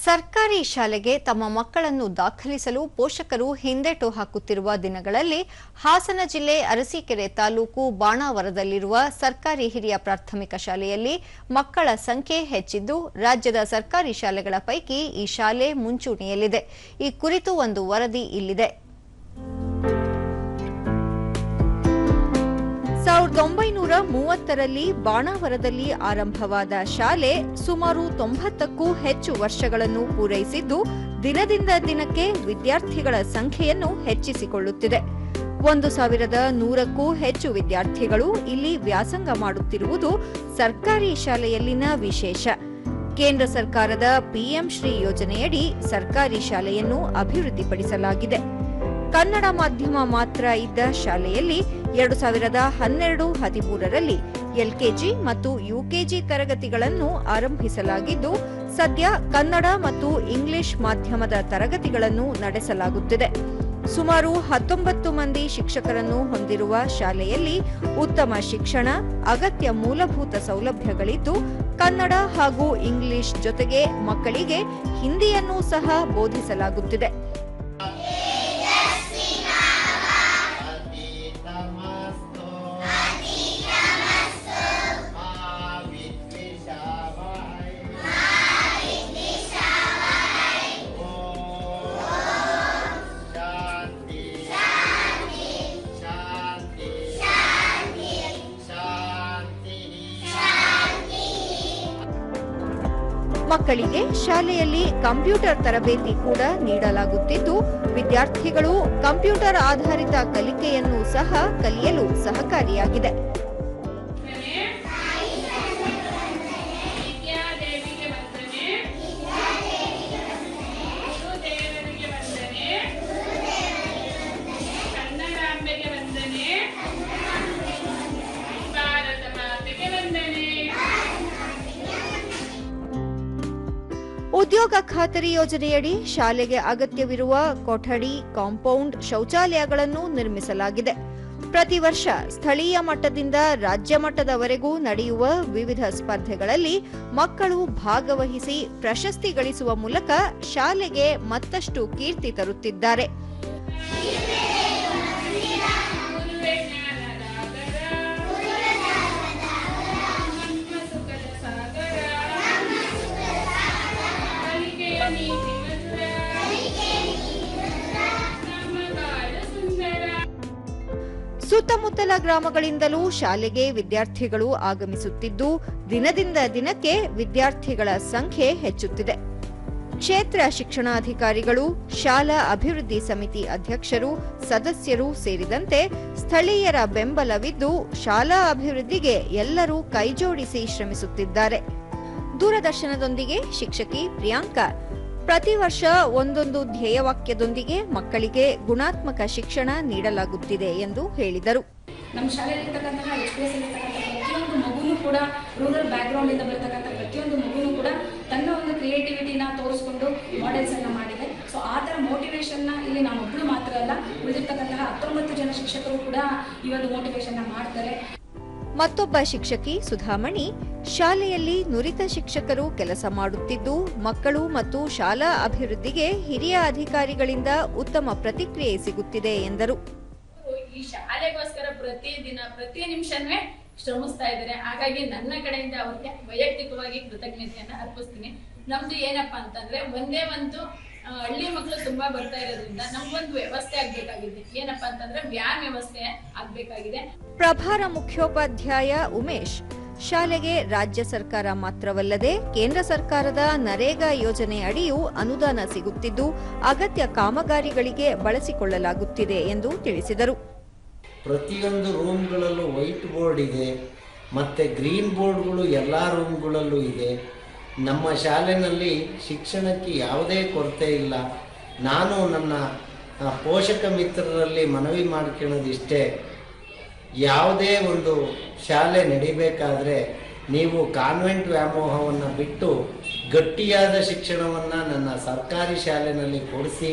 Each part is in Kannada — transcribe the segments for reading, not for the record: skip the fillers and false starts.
ಸರ್ಕಾರಿ ಶಾಲೆಗೆ ತಮ್ಮ ಮಕ್ಕಳನ್ನು ದಾಖಲಿಸಲು ಪೋಷಕರು ಹಿಂದೇಟು ಹಾಕುತ್ತಿರುವ ದಿನಗಳಲ್ಲಿ ಹಾಸನ ಜಿಲ್ಲೆ ಅರಸೀಕೆರೆ ತಾಲೂಕು ಬಾಣಾವರದಲ್ಲಿರುವ ಸರ್ಕಾರಿ ಹಿರಿಯ ಪ್ರಾಥಮಿಕ ಶಾಲೆಯಲ್ಲಿ ಮಕ್ಕಳ ಸಂಖ್ಯೆ ಹೆಚ್ಚಿದ್ದು ರಾಜ್ಯದ ಸರ್ಕಾರಿ ಶಾಲೆಗಳ ಪೈಕಿ ಈ ಶಾಲೆ ಮುಂಚೂಣಿಯಲ್ಲಿದೆ. ಈ ಕುರಿತು ಒಂದು ವರದಿ ಇಲ್ಲಿದೆ. 1930ರಲ್ಲಿ ಬಾಣಾವರದಲ್ಲಿ ಆರಂಭವಾದ ಶಾಲೆ ಸುಮಾರು 90ಕ್ಕೂ ಹೆಚ್ಚು ವರ್ಷಗಳನ್ನು ಪೂರೈಸಿದ್ದು ದಿನದಿಂದ ದಿನಕ್ಕೆ ವಿದ್ಯಾರ್ಥಿಗಳ ಸಂಖ್ಯೆಯನ್ನು ಹೆಚ್ಚಿಸಿಕೊಳ್ಳುತ್ತಿದೆ. 1100ಕ್ಕೂ ಹೆಚ್ಚು ವಿದ್ಯಾರ್ಥಿಗಳು ಇಲ್ಲಿ ವ್ಯಾಸಂಗ ಮಾಡುತ್ತಿರುವುದು ಸರ್ಕಾರಿ ಶಾಲೆಯಲ್ಲಿನ ವಿಶೇಷ. ಕೇಂದ್ರ ಸರ್ಕಾರದ ಪಿಎಂ ಶ್ರೀ ಯೋಜನೆಯಡಿ ಸರ್ಕಾರಿ ಶಾಲೆಯನ್ನು ಅಭಿವೃದ್ಧಿಪಡಿಸಲಾಗಿದೆ. ಕನ್ನಡ ಮಾಧ್ಯಮ ಮಾತ್ರ ಇದ್ದ ಶಾಲೆಯಲ್ಲಿ 2012-13ರಲ್ಲಿ ಎಲ್ಕೆಜಿ ಮತ್ತು ಯುಕೆಜಿ ತರಗತಿಗಳನ್ನು ಆರಂಭಿಸಲಾಗಿದ್ದು ಸದ್ಯ ಕನ್ನಡ ಮತ್ತು ಇಂಗ್ಲಿಷ್ ಮಾಧ್ಯಮದ ತರಗತಿಗಳನ್ನು ನಡೆಸಲಾಗುತ್ತಿದೆ. ಸುಮಾರು 19 ಮಂದಿ ಶಿಕ್ಷಕರನ್ನು ಹೊಂದಿರುವ ಶಾಲೆಯಲ್ಲಿ ಉತ್ತಮ ಶಿಕ್ಷಣ, ಅಗತ್ಯ ಮೂಲಭೂತ ಸೌಲಭ್ಯಗಳಿದ್ದು ಕನ್ನಡ ಹಾಗೂ ಇಂಗ್ಲಿಷ್ ಜೊತೆಗೆ ಮಕ್ಕಳಿಗೆ ಹಿಂದಿಯನ್ನೂ ಸಹ ಬೋಧಿಸಲಾಗುತ್ತಿದೆ. ಮಕ್ಕಳಿಗೆ ಶಾಲೆಯಲ್ಲಿ ಕಂಪ್ಯೂಟರ್ ತರಬೇತಿ ಕೂಡ ನೀಡಲಾಗುತ್ತಿದ್ದು ವಿದ್ಯಾರ್ಥಿಗಳು ಕಂಪ್ಯೂಟರ್ ಆಧಾರಿತ ಕಲಿಕೆಯನ್ನು ಸಹ ಕಲಿಯಲು ಸಹಕಾರಿಯಾಗಿದೆ. ಉದ್ಯೋಗ ಖಾತರಿ ಯೋಜನೆಯಡಿ ಶಾಲೆಗೆ ಅಗತ್ಯವಿರುವ ಕೊಠಡಿ, ಕಾಂಪೌಂಡ್, ಶೌಚಾಲಯಗಳನ್ನು ನಿರ್ಮಿಸಲಾಗಿದೆ. ಪ್ರತಿ ವರ್ಷ ಸ್ಥಳೀಯ ಮಟ್ಟದಿಂದ ರಾಜ್ಯ ಮಟ್ಟದವರೆಗೂ ನಡೆಯುವ ವಿವಿಧ ಸ್ಪರ್ಧೆಗಳಲ್ಲಿ ಮಕ್ಕಳು ಭಾಗವಹಿಸಿ ಪ್ರಶಸ್ತಿ ಗಳಿಸುವ ಮೂಲಕ ಶಾಲೆಗೆ ಮತ್ತಷ್ಟು ಕೀರ್ತಿ ತರುತ್ತಿದ್ದಾರೆ. ಸುತ್ತಮುತ್ತಲ ಗ್ರಾಮಗಳಿಂದಲೂ ಶಾಲೆಗೆ ವಿದ್ಯಾರ್ಥಿಗಳು ಆಗಮಿಸುತ್ತಿದ್ದು ದಿನದಿಂದ ದಿನಕ್ಕೆ ವಿದ್ಯಾರ್ಥಿಗಳ ಸಂಖ್ಯೆ ಹೆಚ್ಚುತ್ತಿದೆ. ಕ್ಷೇತ್ರ ಶಿಕ್ಷಣಾಧಿಕಾರಿಗಳು, ಶಾಲಾ ಅಭಿವೃದ್ಧಿ ಸಮಿತಿ ಅಧ್ಯಕ್ಷರು, ಸದಸ್ಯರು ಸೇರಿದಂತೆ ಸ್ಥಳೀಯರ ಬೆಂಬಲವಿದ್ದು ಶಾಲಾ ಅಭಿವೃದ್ಧಿಗೆ ಎಲ್ಲರೂ ಕೈಜೋಡಿಸಿ ಶ್ರಮಿಸುತ್ತಿದ್ದಾರೆ. ದೂರದರ್ಶನದೊಂದಿಗೆ ಶಿಕ್ಷಕಿ ಪ್ರಿಯಾಂಕಾ ಪ್ರತಿ ವರ್ಷ ಒಂದೊಂದು ಧ್ಯೇಯವಾಕ್ಯದೊಂದಿಗೆ ಮಕ್ಕಳಿಗೆ ಗುಣಾತ್ಮಕ ಶಿಕ್ಷಣ ನೀಡಲಾಗುತ್ತಿದೆ ಎಂದು ಹೇಳಿದರು. ನಮ್ಮ ಶಾಲೆಯಲ್ಲಿರ್ತಕ್ಕಂತಹ HPS ಪ್ರತಿಯೊಂದು ಮಗುನೂ ಕೂಡ ರೂರಲ್ ಬ್ಯಾಕ್ಗ್ರೌಂಡ್ ಇಂದ ಬರ್ತಕ್ಕಂಥ ಪ್ರತಿಯೊಂದು ಮಗುನೂ ಕೂಡ ತನ್ನ ಒಂದು ಕ್ರಿಯೇಟಿವಿಟಿನ ತೋರಿಸ್ಕೊಂಡು ಮಾಡೆಲ್ಸ್ ಅನ್ನ ಮಾಡಿದೆ. ಸೊ ಆ ಥರ ಮೋಟಿವೇಶನ್ ನ ಇಲ್ಲಿ ನಾನೊಬ್ಳು ಮಾತ್ರ ಅಲ್ಲ, ಉಳಿದಿರ್ತಕ್ಕಂತಹ 19 ಜನ ಶಿಕ್ಷಕರು ಕೂಡ ಈ ಒಂದು ಮೋಟಿವೇಶನ್ ನ ಮಾಡ್ತಾರೆ. ಮತ್ತೊಬ್ಬ ಶಿಕ್ಷಕಿ ಸುಧಾಮಣಿ ಶಾಲೆಯಲ್ಲಿ ನುರಿತ ಶಿಕ್ಷಕರು ಕೆಲಸ ಮಾಡುತ್ತಿದ್ದು ಮಕ್ಕಳು ಮತ್ತು ಶಾಲಾ ಅಭಿವೃದ್ಧಿಗೆ ಹಿರಿಯ ಅಧಿಕಾರಿಗಳಿಂದ ಉತ್ತಮ ಪ್ರತಿಕ್ರಿಯೆ ಸಿಗುತ್ತಿದೆ ಎಂದರು. ಈ ಶಾಲೆಗೋಸ್ಕರ ಪ್ರತಿ ನಿಮಿಷನೇ ಶ್ರಮಿಸ್ತಾ ಇದ್ದಾರೆ. ಹಾಗಾಗಿ ನನ್ನ ಕಡೆಯಿಂದ ಅವ್ರಿಗೆ ವೈಯಕ್ತಿಕವಾಗಿ ಕೃತಜ್ಞತೆಯನ್ನ ಅರ್ಪಿಸ್ತೀನಿ. ನಮ್ದು ಏನಪ್ಪಾ ಅಂತಂದ್ರೆ ಒಂದೇ ಒಂದು ಹಳ್ಳಿ ಮಕ್ಕಳು ತುಂಬಾ ಬರ್ತಾ ಇರೋದ್ರಿಂದ ನಮ್ಗೊಂದು ವ್ಯವಸ್ಥೆ ಆಗ್ಬೇಕಾಗಿದೆ. ಏನಪ್ಪಾ ಅಂತಂದ್ರೆ ವ್ಯಾನ್ ವ್ಯವಸ್ಥೆ ಆಗ್ಬೇಕಾಗಿದೆ. ಪ್ರಭಾರ ಮುಖ್ಯೋಪಾಧ್ಯಾಯ ಉಮೇಶ್ ಶಾಲೆಗೆ ರಾಜ್ಯ ಸರ್ಕಾರ ಮಾತ್ರವಲ್ಲದೆ ಕೇಂದ್ರ ಸರ್ಕಾರದ ನರೇಗಾ ಯೋಜನೆ ಅಡಿಯೂ ಅನುದಾನ ಸಿಗುತ್ತಿದ್ದು ಅಗತ್ಯ ಕಾಮಗಾರಿಗಳಿಗೆ ಬಳಸಿಕೊಳ್ಳಲಾಗುತ್ತಿದೆ ಎಂದು ತಿಳಿಸಿದರು. ಪ್ರತಿಯೊಂದು ರೂಮ್ಗಳಲ್ಲೂ ವೈಟ್ ಬೋರ್ಡ್ ಇದೆ, ಮತ್ತೆ ಗ್ರೀನ್ ಬೋರ್ಡ್ಗಳು ಎಲ್ಲ ರೂಮ್ಗಳಲ್ಲೂ ಇದೆ. ನಮ್ಮ ಶಾಲೆಯಲ್ಲಿ ಶಿಕ್ಷಣಕ್ಕೆ ಯಾವುದೇ ಕೊರತೆ ಇಲ್ಲ. ನಾನು ನನ್ನ ಪೋಷಕ ಮಿತ್ರರಲ್ಲಿ ಮನವಿ ಮಾಡ್ಕೊಳ್ಳೋದಿಷ್ಟೇ, ಯಾವುದೇ ಒಂದು ಶಾಲೆ ನಡಿಬೇಕಾದ್ರೆ ನೀವು ಕಾನ್ವೆಂಟ್ ವ್ಯಾಮೋಹವನ್ನು ಬಿಟ್ಟು ಗಟ್ಟಿಯಾದ ಶಿಕ್ಷಣವನ್ನು ನನ್ನ ಸರ್ಕಾರಿ ಶಾಲೆಯಲ್ಲಿ ಕೊಡಿಸಿ.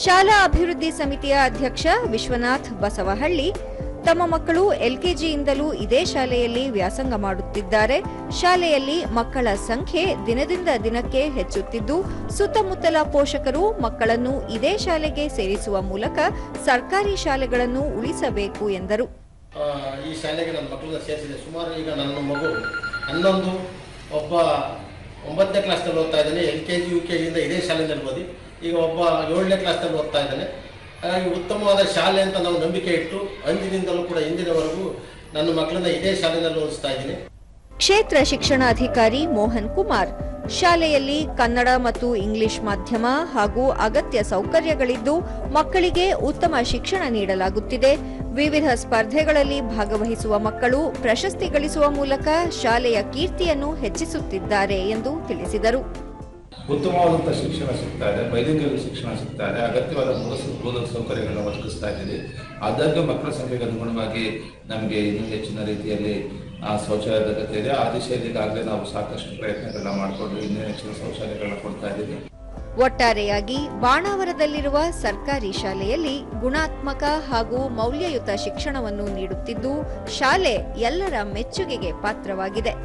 ಶಾಲಾ ಅಭಿವೃದ್ಧಿ ಸಮಿತಿಯ ಅಧ್ಯಕ್ಷ ವಿಶ್ವನಾಥ್ ಬಸವಹಳ್ಳಿ ತಮ್ಮ ಮಕ್ಕಳು ಎಲ್ಕೆಜಿಯಿಂದಲೂ ಇದೇ ಶಾಲೆಯಲ್ಲಿ ವ್ಯಾಸಂಗ ಮಾಡುತ್ತಿದ್ದಾರೆ. ಶಾಲೆಯಲ್ಲಿ ಮಕ್ಕಳ ಸಂಖ್ಯೆ ದಿನದಿಂದ ದಿನಕ್ಕೆ ಹೆಚ್ಚುತ್ತಿದ್ದು, ಸುತ್ತಮುತ್ತಲ ಪೋಷಕರು ಮಕ್ಕಳನ್ನು ಇದೇ ಶಾಲೆಗೆ ಸೇರಿಸುವ ಮೂಲಕ ಸರ್ಕಾರಿ ಶಾಲೆಗಳನ್ನು ಉಳಿಸಬೇಕು ಎಂದರು. ಈ ಶಾಲೆಗೆ ನನ್ನ ಮಕ್ಕಳನ್ನ ಸೇರಿಸಿದೆ. ಸುಮಾರು ಈಗ ನನ್ನ ಮಗು 11 ಒಬ್ಬ 9ನೇ ಕ್ಲಾಸ್ನಲ್ಲಿ ಓದ್ತಾ ಇದ್ದಾನೆ. LKG UKGಯಿಂದ ಇದೇ ಶಾಲೆಯಲ್ಲಿ ಓದಿ ಈಗ ಒಬ್ಬ 7ನೇ ಕ್ಲಾಸ್ನಲ್ಲಿ ಓದ್ತಾ ಇದ್ದಾನೆ. ಹಾಗಾಗಿ ಉತ್ತಮವಾದ ಶಾಲೆ ಅಂತ ನಾವು ನಂಬಿಕೆ ಇಟ್ಟು ಅಂದಿನಿಂದಲೂ ಕೂಡ ಇಂದಿನವರೆಗೂ ನನ್ನ ಮಕ್ಕಳನ್ನ ಇದೇ ಶಾಲೆಯಲ್ಲಿ ಓದಿಸ್ತಾ ಇದ್ದೀನಿ. ಕ್ಷೇತ್ರ ಶಿಕ್ಷಣಾಧಿಕಾರಿ ಮೋಹನ್ ಕುಮಾರ್, ಶಾಲೆಯಲ್ಲಿ ಕನ್ನಡ ಮತ್ತು ಇಂಗ್ಲಿಷ್ ಮಾಧ್ಯಮ ಹಾಗೂ ಅಗತ್ಯ ಸೌಕರ್ಯಗಳಿದ್ದು ಮಕ್ಕಳಿಗೆ ಉತ್ತಮ ಶಿಕ್ಷಣ ನೀಡಲಾಗುತ್ತಿದೆ. ವಿವಿಧ ಸ್ಪರ್ಧೆಗಳಲ್ಲಿ ಭಾಗವಹಿಸುವ ಮಕ್ಕಳು ಪ್ರಶಸ್ತಿ ಗಳಿಸುವ ಮೂಲಕ ಶಾಲೆಯ ಕೀರ್ತಿಯನ್ನು ಹೆಚ್ಚಿಸುತ್ತಿದ್ದಾರೆ ಎಂದು ತಿಳಿಸಿದರು. ಉತ್ತಮವಾದಂಥ ಶಿಕ್ಷಣ ಸಿಗ್ತಾ ಇದೆ, ಬೈಲಿಂಗಲ್ ಶಿಕ್ಷಣ ಸಿಗ್ತಾ ಇದೆ, ಅಗತ್ಯವಾದ ಮೂಲಭೂತ ಸೌಕರ್ಯಗಳನ್ನು ಒದಗಿಸ್ತಾ ಇದ್ದೀವಿ. ಆದಾಗ್ಯೂ ಮಕ್ಕಳ ಸಂಖ್ಯೆಗೆ ಅನುಗುಣವಾಗಿ ನಮಗೆ ಇನ್ನೂ ಹೆಚ್ಚಿನ ರೀತಿಯಲ್ಲಿ ಶೌಚಾಲಯದ ಅಗತ್ಯ ಇದೆ. ಆ ದಿಶೆಯಲ್ಲಿ ಈಗಾಗಲೇ ನಾವು ಸಾಕಷ್ಟು ಪ್ರಯತ್ನಗಳನ್ನ ಮಾಡಿಕೊಂಡು ಇನ್ನೂ ಹೆಚ್ಚಿನ ಶೌಚಾಲಯಗಳನ್ನ ಕೊಡ್ತಾ ಇದ್ದೀವಿ. ಒಟ್ಟಾರೆಯಾಗಿ ಬಾಣಾವರದಲ್ಲಿರುವ ಸರ್ಕಾರಿ ಶಾಲೆಯಲ್ಲಿ ಗುಣಾತ್ಮಕ ಹಾಗೂ ಮೌಲ್ಯಯುತ ಶಿಕ್ಷಣವನ್ನು ನೀಡುತ್ತಿದ್ದು ಶಾಲೆ ಎಲ್ಲರ ಮೆಚ್ಚುಗೆಗೆ ಪಾತ್ರವಾಗಿದೆ.